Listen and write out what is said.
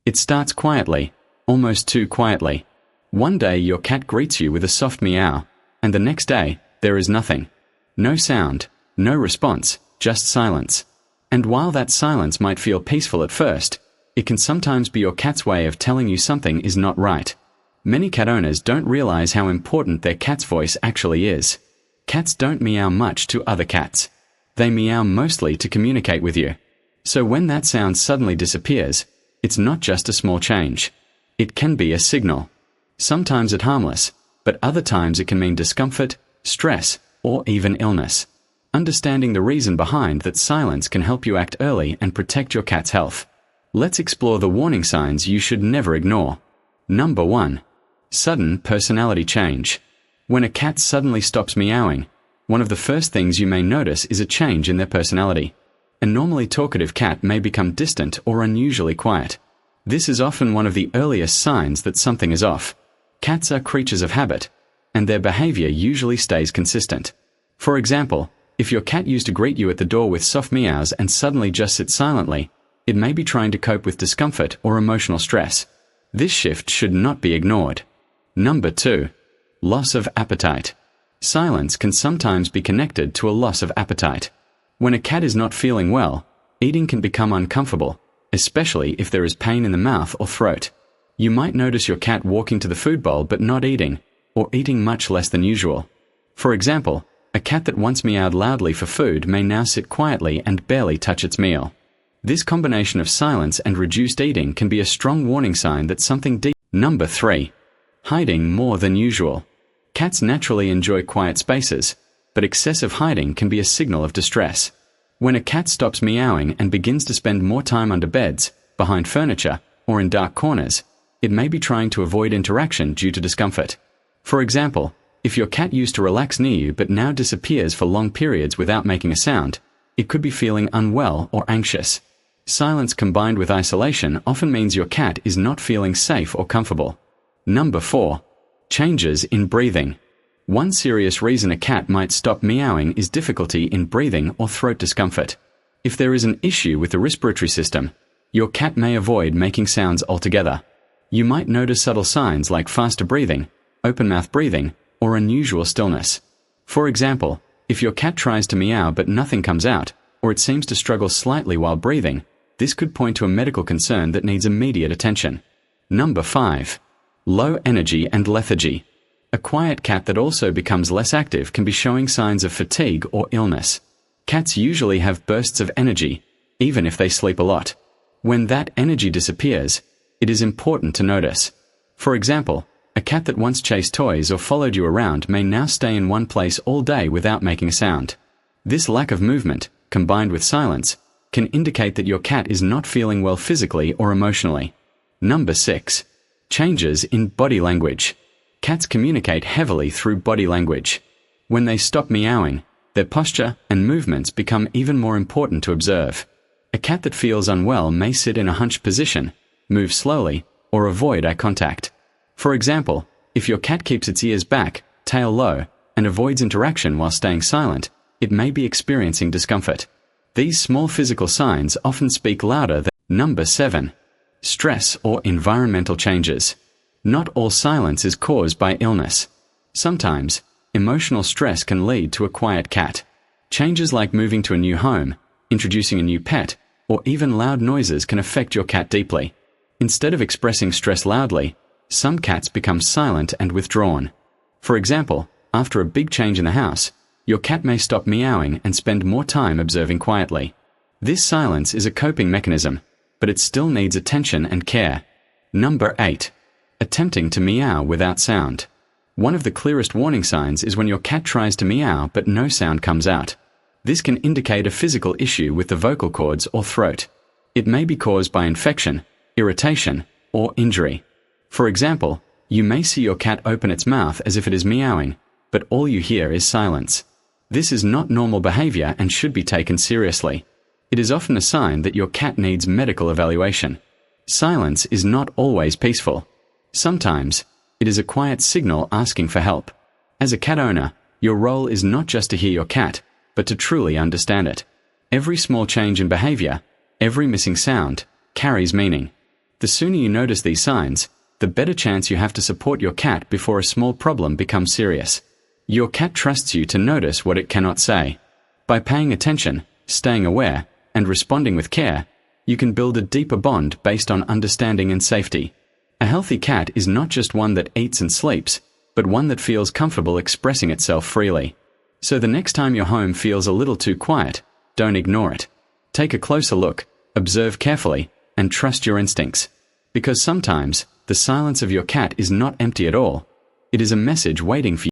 It starts quietly, almost too quietly. One day your cat greets you with a soft meow, and the next day, there is nothing. No sound, no response, just silence. And while that silence might feel peaceful at first, it can sometimes be your cat's way of telling you something is not right. Many cat owners don't realize how important their cat's voice actually is. Cats don't meow much to other cats. They meow mostly to communicate with you. So when that sound suddenly disappears, it's not just a small change. It can be a signal. Sometimes it's harmless, but other times it can mean discomfort, stress, or even illness. Understanding the reason behind that silence can help you act early and protect your cat's health. Let's explore the warning signs you should never ignore. Number 1. Sudden personality change. When a cat suddenly stops meowing, one of the first things you may notice is a change in their personality. A normally talkative cat may become distant or unusually quiet. This is often one of the earliest signs that something is off. Cats are creatures of habit, and their behavior usually stays consistent. For example, if your cat used to greet you at the door with soft meows and suddenly just sits silently, it may be trying to cope with discomfort or emotional stress. This shift should not be ignored. Number 2. Loss of appetite. Silence can sometimes be connected to a loss of appetite. When a cat is not feeling well, eating can become uncomfortable, especially if there is pain in the mouth or throat. You might notice your cat walking to the food bowl but not eating, or eating much less than usual. For example, a cat that once meowed loudly for food may now sit quietly and barely touch its meal. This combination of silence and reduced eating can be a strong warning sign that something deep. Number 3. Hiding more than usual. Cats naturally enjoy quiet spaces, but excessive hiding can be a signal of distress. When a cat stops meowing and begins to spend more time under beds, behind furniture, or in dark corners, it may be trying to avoid interaction due to discomfort. For example, if your cat used to relax near you but now disappears for long periods without making a sound, it could be feeling unwell or anxious. Silence combined with isolation often means your cat is not feeling safe or comfortable. Number 4. Changes in breathing. One serious reason a cat might stop meowing is difficulty in breathing or throat discomfort. If there is an issue with the respiratory system, your cat may avoid making sounds altogether. You might notice subtle signs like faster breathing, open-mouth breathing, or unusual stillness. For example, if your cat tries to meow but nothing comes out, or it seems to struggle slightly while breathing, this could point to a medical concern that needs immediate attention. Number 5. Low energy and lethargy. A quiet cat that also becomes less active can be showing signs of fatigue or illness. Cats usually have bursts of energy, even if they sleep a lot. When that energy disappears, it is important to notice. For example, a cat that once chased toys or followed you around may now stay in one place all day without making a sound. This lack of movement, combined with silence, can indicate that your cat is not feeling well physically or emotionally. Number 6. Changes in body language. Cats communicate heavily through body language. When they stop meowing, their posture and movements become even more important to observe. A cat that feels unwell may sit in a hunched position, move slowly, or avoid eye contact. For example, if your cat keeps its ears back, tail low, and avoids interaction while staying silent, it may be experiencing discomfort. These small physical signs often speak louder than. Number 7. Stress or environmental changes. Not all silence is caused by illness. Sometimes, emotional stress can lead to a quiet cat. Changes like moving to a new home, introducing a new pet, or even loud noises can affect your cat deeply. Instead of expressing stress loudly, some cats become silent and withdrawn. For example, after a big change in the house, your cat may stop meowing and spend more time observing quietly. This silence is a coping mechanism, but it still needs attention and care. Number 8. Attempting to meow without sound. One of the clearest warning signs is when your cat tries to meow but no sound comes out. This can indicate a physical issue with the vocal cords or throat. It may be caused by infection, irritation, or injury. For example, you may see your cat open its mouth as if it is meowing, but all you hear is silence. This is not normal behavior and should be taken seriously. It is often a sign that your cat needs medical evaluation. Silence is not always peaceful. Sometimes, it is a quiet signal asking for help. As a cat owner, your role is not just to hear your cat, but to truly understand it. Every small change in behavior, every missing sound, carries meaning. The sooner you notice these signs, the better chance you have to support your cat before a small problem becomes serious. Your cat trusts you to notice what it cannot say. By paying attention, staying aware, and responding with care, you can build a deeper bond based on understanding and safety. A healthy cat is not just one that eats and sleeps, but one that feels comfortable expressing itself freely. So the next time your home feels a little too quiet, don't ignore it. Take a closer look, observe carefully, and trust your instincts. Because sometimes, the silence of your cat is not empty at all. It is a message waiting for you.